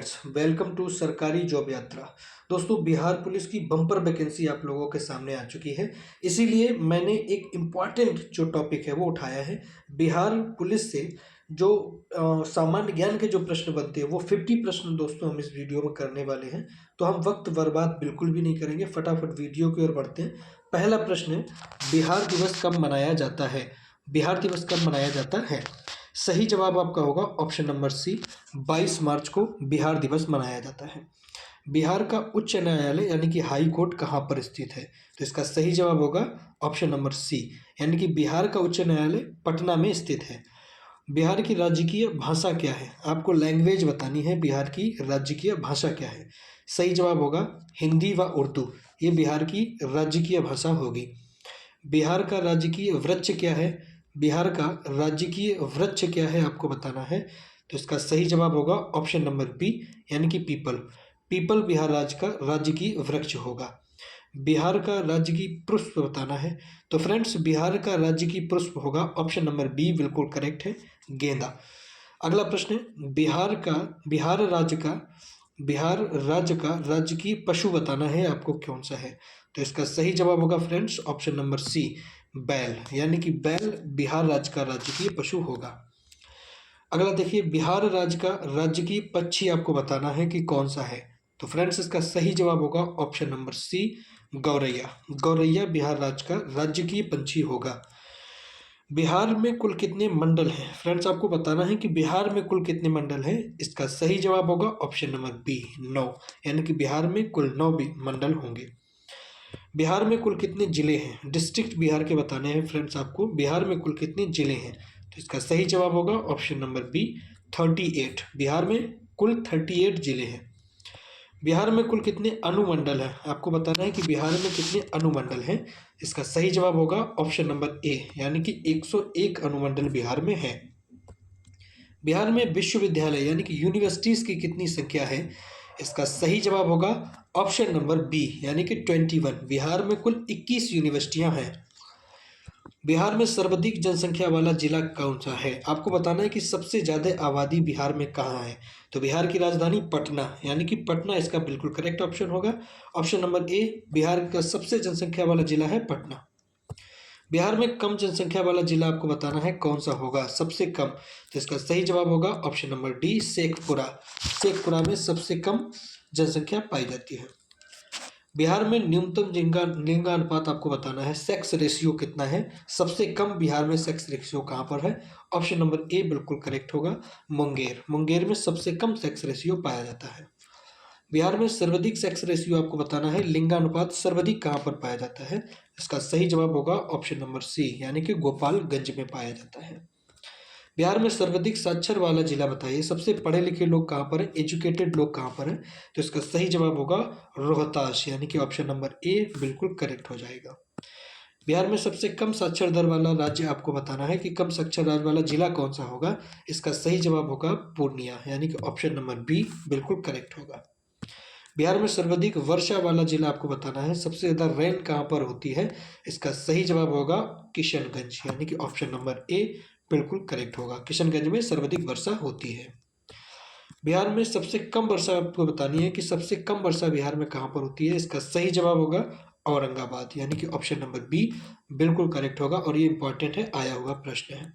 Friends, welcome to सरकारी job यात्रा। दोस्तों, बिहार पुलिस की बम्पर वैकेंसी आप लोगों के सामने आ चुकी है। इसीलिए मैंने एक इम्पॉर्टेंट जो टॉपिक है वो उठाया है। बिहार पुलिस से जो सामान्य ज्ञान के जो प्रश्न बनते हैं वो 50 प्रश्न दोस्तों हम इस वीडियो में करने वाले हैं। तो हम वक्त बर्बाद बिल्कुल भी नहीं करेंगे, फटाफट वीडियो की ओर बढ़ते हैं। पहला प्रश्न है, बिहार दिवस कब मनाया जाता है? बिहार दिवस कब मनाया जाता है? सही जवाब आपका होगा ऑप्शन नंबर सी, 22 मार्च को बिहार दिवस मनाया जाता है। बिहार का उच्च न्यायालय यानी कि हाई कोर्ट कहाँ पर स्थित है? तो इसका सही जवाब होगा ऑप्शन नंबर सी, यानी कि बिहार का उच्च न्यायालय पटना में स्थित है। बिहार की राजकीय भाषा क्या है? आपको लैंग्वेज बतानी है, बिहार की राजकीय भाषा क्या है? सही जवाब होगा हिंदी व उर्दू, ये बिहार की राजकीय भाषा होगी। बिहार का राजकीय वृक्ष क्या है? बिहार का राजकीय वृक्ष क्या है आपको बताना है। तो इसका सही जवाब होगा ऑप्शन नंबर बी, यानी कि पीपल। पीपल बिहार राज्य का राजकीय वृक्ष होगा। बिहार का राजकीय पुष्प बताना है। तो फ्रेंड्स, बिहार का राजकीय पुष्प होगा ऑप्शन नंबर बी, बिल्कुल करेक्ट है, गेंदा। अगला प्रश्न है, बिहार राज्य का राजकीय पशु बताना है आपको, कौन सा है? तो इसका सही जवाब होगा फ्रेंड्स ऑप्शन नंबर सी, बैल, यानी कि बैल बिहार राज्य का राजकीय पशु होगा। अगला देखिए, बिहार राज्य का राजकीय पक्षी आपको बताना है कि कौन सा है। तो फ्रेंड्स, इसका सही जवाब होगा ऑप्शन नंबर सी, गौरैया। गौरैया बिहार राज्य का राजकीय पंछी होगा। बिहार में कुल कितने मंडल हैं? फ्रेंड्स, आपको बताना है कि बिहार में कुल कितने मंडल हैं। इसका सही जवाब होगा ऑप्शन नंबर बी, 9, यानी कि बिहार में कुल 9 भी मंडल होंगे। बिहार में कुल कितने जिले हैं? डिस्ट्रिक्ट बिहार के बताने हैं फ्रेंड्स आपको, बिहार में कुल कितने जिले हैं। तो इसका सही जवाब होगा ऑप्शन नंबर बी, 38। बिहार में कुल 38 जिले हैं। बिहार में कुल कितने अनुमंडल हैं? आपको बताना है कि बिहार में कितने अनुमंडल हैं। इसका सही जवाब होगा ऑप्शन नंबर ए, यानी कि 101 अनुमंडल बिहार में है। बिहार में विश्वविद्यालय यानी कि यूनिवर्सिटीज की कितनी संख्या है? इसका सही जवाब होगा ऑप्शन नंबर बी, यानी कि 21। बिहार में कुल 21 यूनिवर्सिटियां हैं। बिहार में सर्वाधिक जनसंख्या वाला जिला कौन सा है? आपको बताना है कि सबसे ज़्यादा आबादी बिहार में कहाँ है। तो बिहार की राजधानी पटना, यानी कि पटना इसका बिल्कुल करेक्ट ऑप्शन होगा। ऑप्शन नंबर ए, बिहार का सबसे जनसंख्या वाला जिला है पटना। बिहार में कम जनसंख्या वाला जिला आपको बताना है कौन सा होगा, सबसे कम। तो इसका सही जवाब होगा option number D, Sheikhpura. Sheikhpura में सबसे कम जनसंख्या पाई जाती है। बिहार में न्यूनतम लिंगानुपात आपको बताना है, सेक्स रेशियो कितना है। सबसे कम बिहार में सेक्स रेशियो कहाँ पर है? ऑप्शन नंबर ए बिल्कुल करेक्ट होगा, मुंगेर। मुंगेर में सबसे कम सेक्स रेशियो पाया जाता है। बिहार में सर्वाधिक सेक्स रेशियो आपको बताना है, लिंगानुपात सर्वाधिक कहाँ पर पाया जाता है। इसका सही जवाब होगा ऑप्शन नंबर सी, यानी कि गोपालगंज में पाया जाता है। बिहार में सर्वाधिक साक्षर वाला जिला बताइए, सबसे पढ़े लिखे लोग कहाँ पर हैं, एजुकेटेड लोग कहाँ पर हैं। तो इसका सही जवाब होगा रोहतास, यानी कि ऑप्शन नंबर ए बिल्कुल करेक्ट हो जाएगा। बिहार में सबसे कम साक्षर दर वाला राज्य आपको बताना है कि कम साक्षर राज्य वाला जिला कौन सा होगा। इसका सही जवाब होगा पूर्णिया, यानी कि ऑप्शन नंबर बी बिल्कुल करेक्ट होगा। बिहार में सर्वाधिक वर्षा वाला जिला आपको बताना है, सबसे ज़्यादा रेन कहाँ पर होती है। इसका सही जवाब होगा किशनगंज, यानी कि ऑप्शन नंबर ए बिल्कुल करेक्ट होगा। किशनगंज में सर्वाधिक वर्षा होती है। बिहार में सबसे कम वर्षा आपको बतानी है कि सबसे कम वर्षा बिहार में कहाँ पर होती है। इसका सही जवाब होगा औरंगाबाद, यानी कि ऑप्शन नंबर बी बिल्कुल करेक्ट होगा, और ये इंपॉर्टेंट है, आया हुआ प्रश्न है।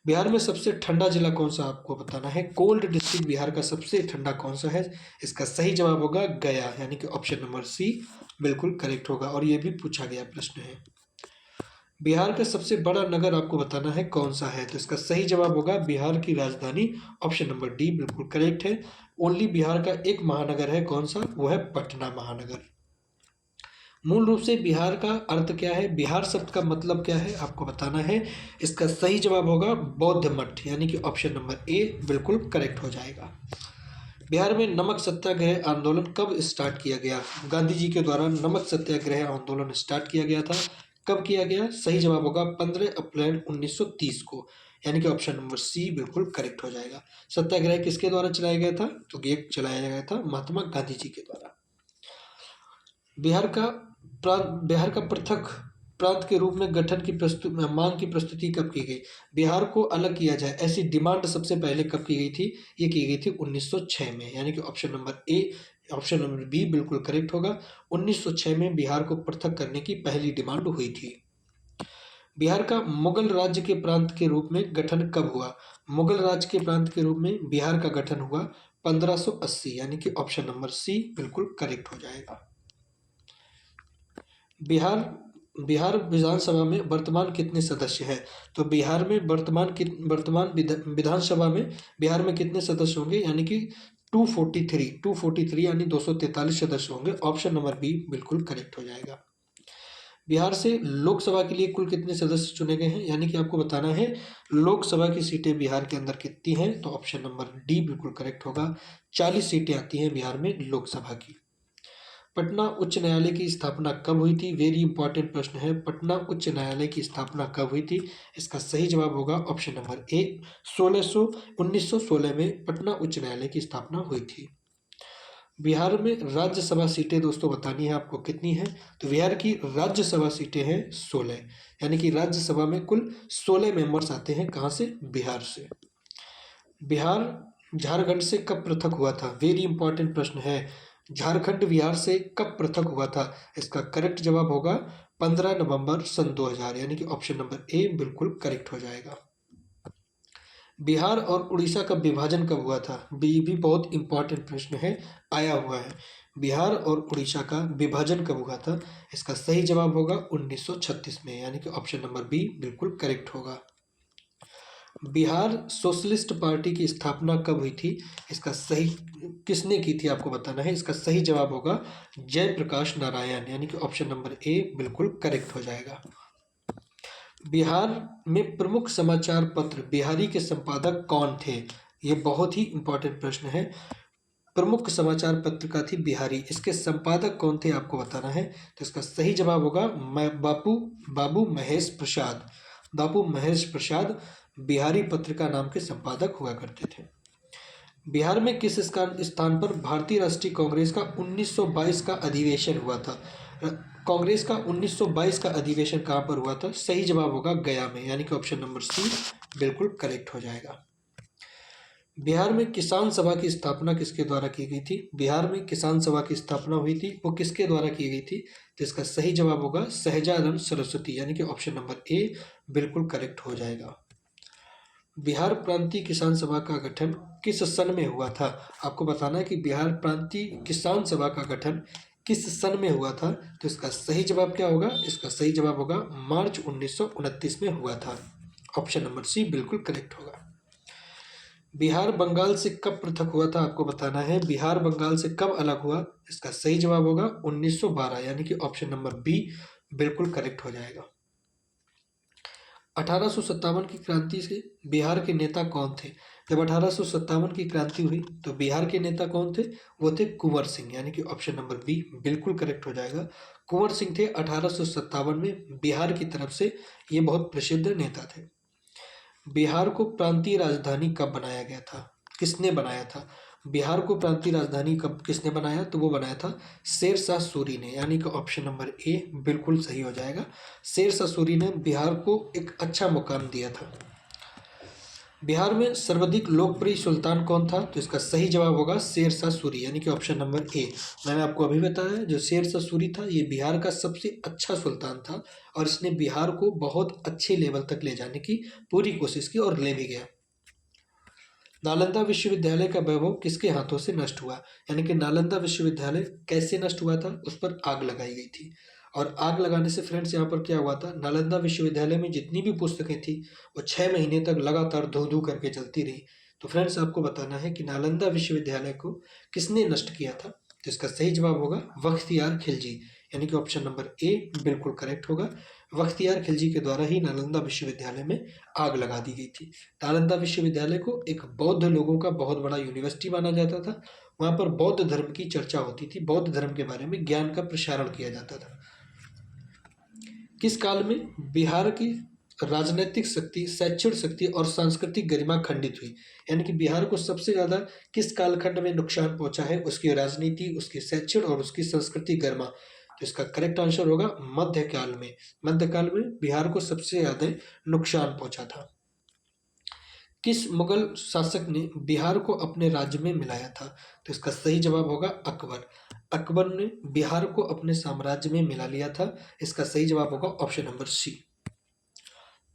बिहार में सबसे ठंडा जिला कौन सा आपको बताना है, कोल्ड डिस्ट्रिक्ट बिहार का सबसे ठंडा कौन सा है। इसका सही जवाब होगा गया, यानी कि ऑप्शन नंबर सी बिल्कुल करेक्ट होगा, और ये भी पूछा गया प्रश्न है। बिहार का सबसे बड़ा नगर आपको बताना है कौन सा है। तो इसका सही जवाब होगा बिहार की राजधानी, ऑप्शन नंबर डी बिल्कुल करेक्ट है। ओनली बिहार का एक महानगर है, कौन सा? वो है पटना महानगर। मूल रूप से बिहार का अर्थ क्या है, बिहार शब्द का मतलब क्या है आपको बताना है। इसका सही जवाब होगा बौद्ध मठ, यानी कि ऑप्शन नंबर ए बिल्कुल करेक्ट हो जाएगा। बिहार में नमक सत्याग्रह आंदोलन कब स्टार्ट किया गया? गांधी जी के द्वारा नमक सत्याग्रह आंदोलन स्टार्ट किया गया था। कब किया गया? सही जवाब होगा 15 अप्रैल 1930 को, यानी कि ऑप्शन नंबर सी बिल्कुल करेक्ट हो जाएगा। सत्याग्रह किसके द्वारा चलाया गया था? तो ये चलाया गया था महात्मा गांधी जी के द्वारा। बिहार का पृथक प्रांत के रूप में गठन की मांग की प्रस्तुति कब की गई? बिहार को अलग किया जाए ऐसी डिमांड सबसे पहले कब की गई थी? ये की गई थी 1906 में, यानी कि ऑप्शन नंबर बी बिल्कुल करेक्ट होगा। 1906 में बिहार को पृथक करने की पहली डिमांड हुई थी। बिहार का मुगल राज्य के प्रांत के रूप में गठन कब हुआ? मुगल राज्य के प्रांत के रूप में बिहार का गठन हुआ 1580, यानी कि ऑप्शन नंबर सी बिल्कुल करेक्ट हो जाएगा। बिहार बिहार विधानसभा में वर्तमान कितने सदस्य हैं? तो बिहार में वर्तमान विधानसभा में बिहार में कितने सदस्य होंगे? यानी कि 243 यानी 243 सदस्य होंगे। ऑप्शन नंबर बी बिल्कुल करेक्ट हो जाएगा। बिहार से लोकसभा के लिए कुल कितने सदस्य चुने गए हैं? यानी कि आपको बताना है लोकसभा की सीटें बिहार के अंदर कितनी हैं, तो ऑप्शन नंबर डी बिल्कुल करेक्ट होगा। 40 सीटें आती हैं बिहार में लोकसभा की। पटना उच्च न्यायालय की स्थापना कब हुई थी? वेरी इंपॉर्टेंट प्रश्न है। पटना उच्च न्यायालय की स्थापना कब हुई थी? इसका सही जवाब होगा ऑप्शन नंबर ए 1916 में पटना उच्च न्यायालय की स्थापना हुई थी। बिहार में राज्यसभा सीटें दोस्तों बतानी है आपको कितनी है? तो बिहार की राज्यसभा सीटें हैं 16, यानी कि राज्यसभा में कुल 16 मेंबर्स आते हैं। कहाँ से? बिहार से। बिहार झारखंड से कब पृथक हुआ था? वेरी इंपॉर्टेंट प्रश्न है। झारखंड बिहार से कब पृथक हुआ था? इसका करेक्ट जवाब होगा 15 नवंबर सन 2000, यानी कि ऑप्शन नंबर ए बिल्कुल करेक्ट हो जाएगा। बिहार और उड़ीसा का विभाजन कब हुआ था? ये भी बहुत इंपॉर्टेंट प्रश्न है, आया हुआ है। बिहार और उड़ीसा का विभाजन कब हुआ था? इसका सही जवाब होगा 1936 में, यानी कि ऑप्शन नंबर बी बिल्कुल करेक्ट होगा। बिहार सोशलिस्ट पार्टी की स्थापना कब हुई थी? इसका सही किसने की थी आपको बताना है। इसका सही जवाब होगा जयप्रकाश नारायण, यानी कि ऑप्शन नंबर ए बिल्कुल करेक्ट हो जाएगा। बिहार में प्रमुख समाचार पत्र बिहारी के संपादक कौन थे? ये बहुत ही इंपॉर्टेंट प्रश्न है। प्रमुख समाचार पत्रिका थी बिहारी, इसके संपादक कौन थे आपको बताना है। तो इसका सही जवाब होगा बाबू महेश प्रसाद। बाबू महेश प्रसाद बिहारी पत्रिका नाम के संपादक हुआ करते थे। बिहार में किस स्थान पर भारतीय राष्ट्रीय कांग्रेस का 1922 का अधिवेशन हुआ था? कांग्रेस का 1922 का अधिवेशन कहाँ पर हुआ था? सही जवाब होगा गया में, यानी कि ऑप्शन नंबर सी बिल्कुल करेक्ट हो जाएगा। बिहार में किसान सभा की स्थापना किसके द्वारा की गई थी? बिहार में किसान सभा की स्थापना हुई थी, वो किसके द्वारा की गई थी? तो इसका सही जवाब होगा सहजानंद सरस्वती, यानी कि ऑप्शन नंबर ए बिल्कुल करेक्ट हो जाएगा। बिहार प्रांतीय किसान सभा का गठन किस सन में हुआ था? आपको बताना है कि बिहार प्रांतीय किसान सभा का गठन किस सन में हुआ था। तो इसका सही जवाब क्या होगा? इसका सही जवाब होगा मार्च 1929 में हुआ था। ऑप्शन नंबर सी बिल्कुल करेक्ट होगा। बिहार बंगाल से कब पृथक हुआ था? आपको बताना है बिहार बंगाल से कब अलग हुआ। इसका सही जवाब होगा 1912, यानी कि ऑप्शन नंबर बी बिल्कुल करेक्ट हो जाएगा। 1857 की क्रांति से बिहार के नेता कौन थे? जब 1857 की क्रांति हुई तो बिहार के नेता कौन थे? वो थे कुंवर सिंह, यानी कि ऑप्शन नंबर बी बिल्कुल करेक्ट हो जाएगा। कुंवर सिंह थे 1857 में बिहार की तरफ से, ये बहुत प्रसिद्ध नेता थे। बिहार को प्रांतीय राजधानी कब बनाया गया था? किसने बनाया था? बिहार को प्रांतीय राजधानी कब किसने बनाया? तो वो बनाया था शेरशाह सूरी ने, यानी कि ऑप्शन नंबर ए बिल्कुल सही हो जाएगा। शेरशाह सूरी ने बिहार को एक अच्छा मुकाम दिया था। बिहार में सर्वाधिक लोकप्रिय सुल्तान कौन था? तो इसका सही जवाब होगा शेरशाह सूरी, यानी कि ऑप्शन नंबर ए। मैंने आपको अभी बताया जो शेरशाह सूरी था ये बिहार का सबसे अच्छा सुल्तान था और इसने बिहार को बहुत अच्छे लेवल तक ले जाने की पूरी कोशिश की और ले भी गया। नालंदा विश्वविद्यालय का वैभव किसके हाथों से नष्ट हुआ? यानी कि नालंदा विश्वविद्यालय कैसे नष्ट हुआ था? उस पर आग लगाई गई थी और आग लगाने से फ्रेंड्स यहाँ पर क्या हुआ था, नालंदा विश्वविद्यालय में जितनी भी पुस्तकें थी वो 6 महीने तक लगातार धू धू करके जलती रही। तो फ्रेंड्स आपको बताना है कि नालंदा विश्वविद्यालय को किसने नष्ट किया था। तो इसका सही जवाब होगा बख्तियार खिलजी, यानी कि ऑप्शन नंबर ए बिल्कुल करेक्ट होगा। बख्तियार खिलजी के द्वारा ही नालंदा विश्वविद्यालय में आग लगा दी गई थी। नालंदा विश्वविद्यालय को एक बौद्ध लोगों का बहुत बड़ा यूनिवर्सिटी माना जाता था। वहाँ पर बौद्ध धर्म की चर्चा होती थी, बौद्ध धर्म के बारे में ज्ञान का प्रसारण किया जाता था। किस काल में बिहार की राजनीतिक शक्ति, शैक्षणिक शक्ति और सांस्कृतिक गरिमा खंडित हुई? यानी कि बिहार को सबसे ज़्यादा किस कालखंड में नुकसान पहुंचा है? उसकी राजनीति, उसकी शैक्षणिक और उसकी सांस्कृतिक गरिमा। तो इसका करेक्ट आंसर होगा मध्यकाल में। मध्यकाल में बिहार को सबसे ज़्यादा नुकसान पहुंचा था। किस मुगल शासक ने बिहार को अपने राज्य में मिलाया था? तो इसका सही जवाब होगा अकबर। अकबर ने बिहार को अपने साम्राज्य में मिला लिया था। इसका सही जवाब होगा ऑप्शन नंबर सी।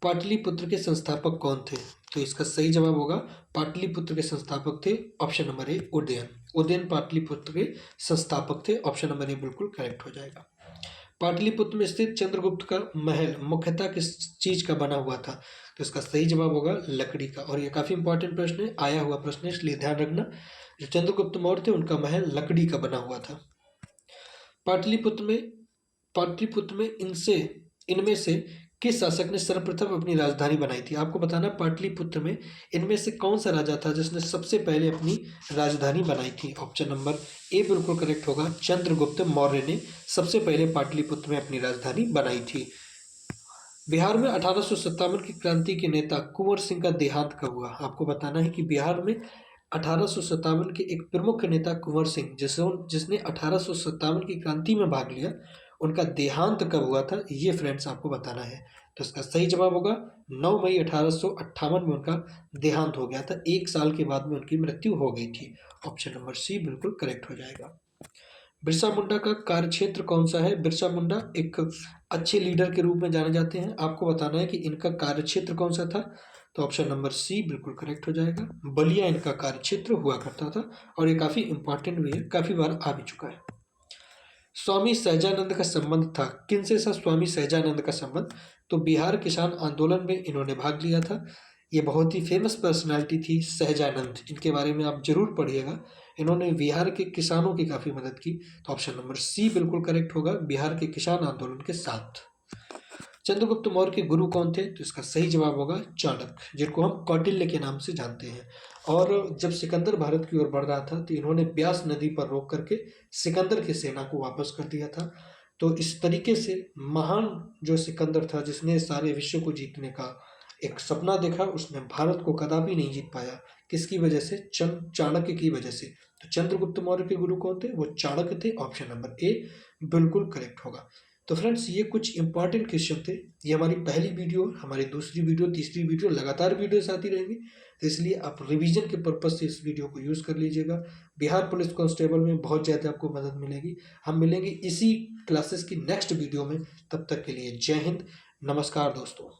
पाटलिपुत्र के संस्थापक कौन थे? तो इसका सही जवाब होगा पाटलिपुत्र के संस्थापक थे option number A Udayan. Udayan Pataliputra के संस्थापक थे। ऑप्शन नंबर ए बिल्कुल करेक्ट हो जाएगा। पाटलिपुत्र में स्थित चंद्रगुप्त का महल मुख्यतः किस चीज का बना हुआ था? तो इसका सही जवाब होगा लकड़ी का। और ये काफी इंपॉर्टेंट प्रश्न है, आया हुआ प्रश्न है, इसलिए ध्यान रखना। जो चंद्रगुप्त मौर्य थे उनका महल लकड़ी का बना हुआ था। पाटलिपुत्र में पाटलिपुत्र में इनमें से किस शासक ने सर्वप्रथम अपनी राजधानी बनाई थी? आपको बताना पाटलिपुत्र में इनमें से कौन सा राजा था जिसने सबसे पहले अपनी राजधानी बनाई थी? ऑप्शन नंबर ए बिल्कुल करेक्ट होगा, चंद्रगुप्त मौर्य ने सबसे पहले पाटलिपुत्र में अपनी राजधानी बनाई थी। बिहार में 1857 की क्रांति के नेता कुंवर सिंह का देहांत कब हुआ? आपको बताना है कि बिहार में 1857 के एक प्रमुख नेता कुंवर सिंह जिसने 1857 की क्रांति में भाग लिया, उनका देहांत कब हुआ था, ये फ्रेंड्स आपको बताना है। तो इसका सही जवाब होगा 9 मई 1858 में उनका देहांत हो गया था। 1 साल के बाद में उनकी मृत्यु हो गई थी। ऑप्शन नंबर सी बिल्कुल करेक्ट हो जाएगा। बिरसा मुंडा का कार्यक्षेत्र कौन सा है? बिरसा मुंडा एक अच्छे लीडर के रूप में जाने जाते हैं। आपको बताना है कि इनका कार्यक्षेत्र कौन सा था? तो ऑप्शन नंबर सी बिल्कुल करेक्ट हो जाएगा। बलिया इनका कार्यक्षेत्र हुआ करता था और ये काफी इंपॉर्टेंट भी है, काफी बार आ भी चुका है। स्वामी सहजानंद का संबंध था किनसे? स्वामी सहजानंद का संबंध तो बिहार किसान आंदोलन में इन्होंने भाग लिया था। ये बहुत ही फेमस पर्सनालिटी थी सहजानंद, इनके बारे में आप जरूर पढ़िएगा। इन्होंने बिहार के किसानों की काफी मदद की। तो ऑप्शन नंबर सी बिल्कुल करेक्ट होगा, बिहार के किसान आंदोलन के साथ। चंद्रगुप्त मौर्य के गुरु कौन थे? तो इसका सही जवाब होगा चाणक्य, जिनको हम कौटिल्य के नाम से जानते हैं। और जब सिकंदर भारत की ओर बढ़ रहा था तो इन्होंने ब्यास नदी पर रोक करके सिकंदर की सेना को वापस कर दिया था। तो इस तरीके से महान जो सिकंदर था, जिसने सारे विश्व को जीतने का एक सपना देखा, उसने भारत को कदापि नहीं जीत पाया। किसकी वजह से? चाणक्य की वजह से। तो चंद्रगुप्त मौर्य के गुरु कौन थे? वो चाणक्य थे। ऑप्शन नंबर ए बिल्कुल करेक्ट होगा। तो फ्रेंड्स ये कुछ इंपॉर्टेंट क्वेश्चन थे। ये हमारी पहली वीडियो, हमारी दूसरी वीडियो, तीसरी वीडियो, लगातार वीडियोस आती रहेंगी। तो इसलिए आप रिवीजन के पर्पज से इस वीडियो को यूज़ कर लीजिएगा। बिहार पुलिस कांस्टेबल में बहुत ज़्यादा आपको मदद मिलेगी। हम मिलेंगे इसी क्लासेस की नेक्स्ट वीडियो में। तब तक के लिए जय हिंद, नमस्कार दोस्तों।